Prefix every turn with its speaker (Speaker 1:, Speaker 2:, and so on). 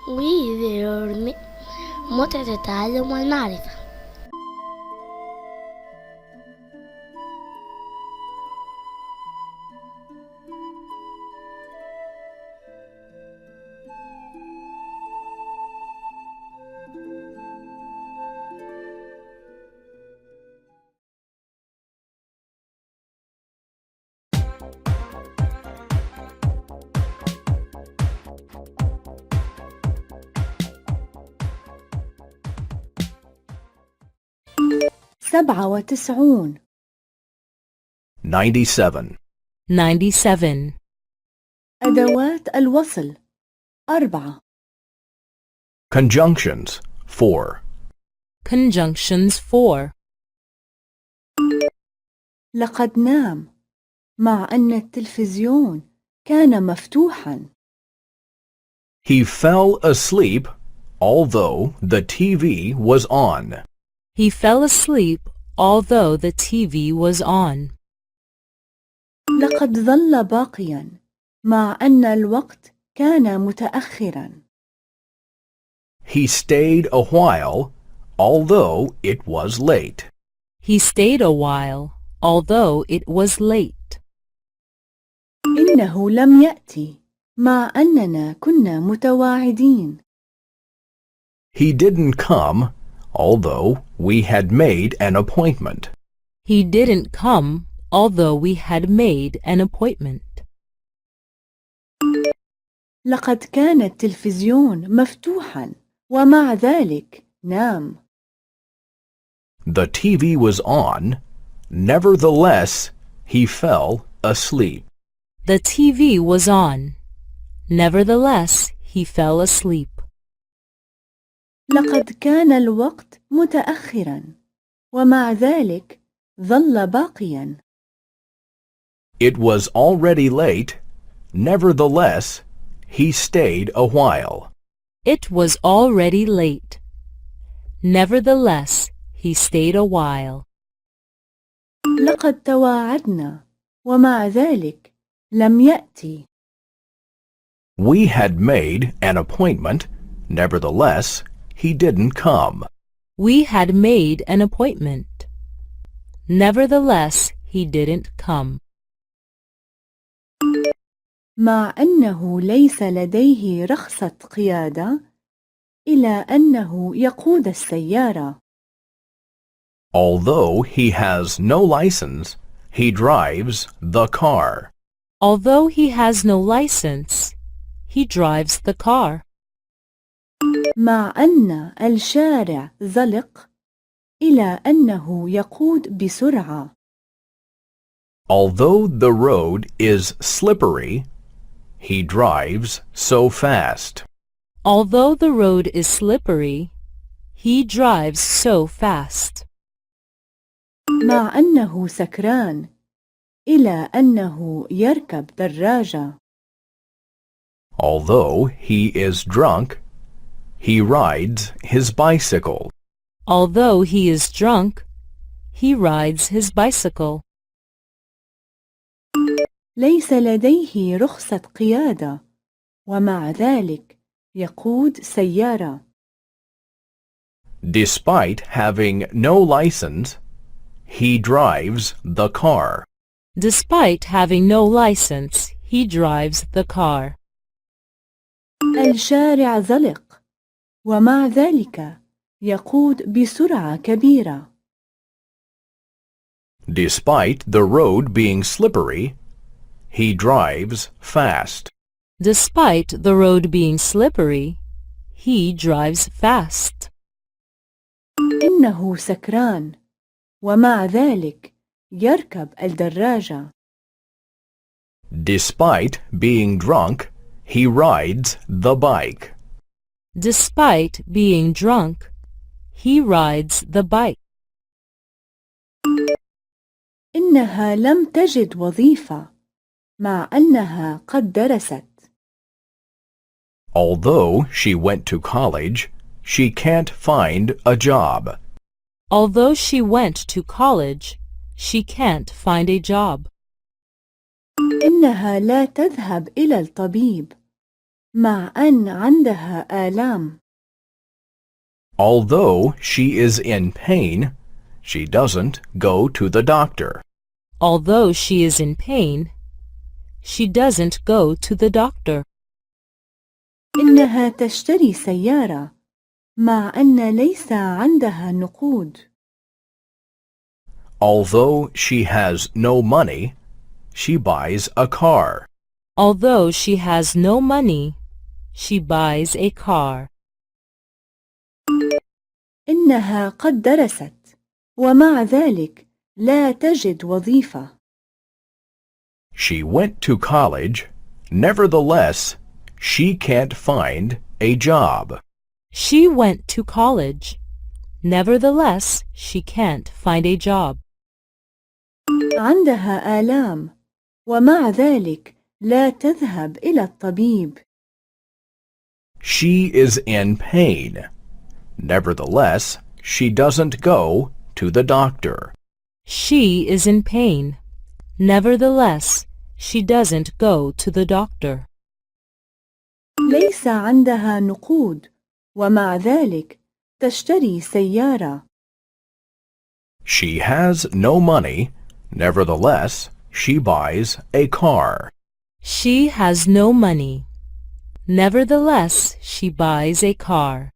Speaker 1: ويعلمك متعة التعلم والمعرفة.
Speaker 2: سبعة وتسعون
Speaker 3: 97.
Speaker 2: أدوات الوصل 4
Speaker 3: Conjunctions 4.
Speaker 4: Conjunctions 4.
Speaker 2: لقد نام مع أن التلفزيون كان مفتوحا.
Speaker 3: He fell asleep although the TV was on.
Speaker 4: He fell asleep although the TV was on.
Speaker 2: لقد ظل باقيا مع أن الوقت كان متأخرا.
Speaker 3: He stayed a while although it was late.
Speaker 4: He stayed a while although it was late.
Speaker 2: إنه لم يأتي مع أننا كنا متواعدين.
Speaker 3: He didn't come although we had made an appointment.
Speaker 4: He didn't come although we had made an appointment.
Speaker 2: لقد كان التلفزيون مفتوحا ومع ذلك نام.
Speaker 3: The TV was on, nevertheless he fell asleep.
Speaker 4: The TV was on. Nevertheless, he fell asleep.
Speaker 2: لقد كان الوقت متأخرا ومع ذلك ظل باقيا.
Speaker 3: It was already late, nevertheless he stayed a while.
Speaker 4: It was already late. Nevertheless, he stayed a while.
Speaker 2: لقد تواعدنا ومع ذلك لم يأتي.
Speaker 3: We had made an appointment, nevertheless he didn't come.
Speaker 4: We had made an appointment. Nevertheless, he didn't come.
Speaker 2: مع أنه ليس لديه رخصة قيادة إلى أنه يقود السيارة.
Speaker 3: Although he has no license, he drives the car.
Speaker 4: Although he has no license, he drives the car.
Speaker 2: مع أن الشارع زلق إلى أنه يقود بسرعة.
Speaker 3: Although the road is slippery, he drives so fast.
Speaker 4: Although the road is slippery, he drives so fast.
Speaker 2: مع أنه سكران إلى أنه يركب دراجة.
Speaker 3: Although he is drunk, he rides his bicycle.
Speaker 4: Although he is drunk, he rides his bicycle.
Speaker 2: ليس لديه رخصة قيادة ومع ذلك يقود سيارة.
Speaker 3: Despite having no license, he drives the car.
Speaker 4: Despite having no license, he drives the car.
Speaker 2: الشارع زلق ومع ذلك يقود بسرعة كبيرة.
Speaker 3: Despite the road being slippery, he drives fast.
Speaker 4: Despite the road being slippery, he drives fast.
Speaker 2: إنه سكران ومع ذلك يركب الدراجة.
Speaker 3: Despite being drunk, he rides the bike.
Speaker 4: Despite being drunk, he rides the bike.
Speaker 2: إنها لم تجد وظيفة مع أنها قد درست.
Speaker 3: Although she went to college, she can't find a job.
Speaker 4: Although she went to college, she can't find a job.
Speaker 2: إنها لا تذهب إلى الطبيب مع أن عندها آلام.
Speaker 3: Although she is in pain, she doesn't go to the doctor.
Speaker 4: Although she is in pain, she doesn't go to the doctor.
Speaker 2: إنها تشتري سيارة مع أن ليس عندها نقود.
Speaker 3: Although she has no money, she buys a car.
Speaker 4: Although she has no money, she buys a car.
Speaker 2: إنها قد درست ومع ذلك لا تجد وظيفة.
Speaker 3: She went to college, nevertheless, she can't find a job.
Speaker 4: She went to college. Nevertheless, she can't find a job.
Speaker 2: عندها آلام ومع ذلك لا تذهب إلى الطبيب.
Speaker 3: She is in pain. Nevertheless, she doesn't go to the doctor.
Speaker 4: She is in pain. Nevertheless, she doesn't go to the doctor.
Speaker 2: ليس عندها نقود ومع ذلك تشتري سيارة.
Speaker 3: She has no money. Nevertheless, she buys a car.
Speaker 4: She has no money. Nevertheless, she buys a car.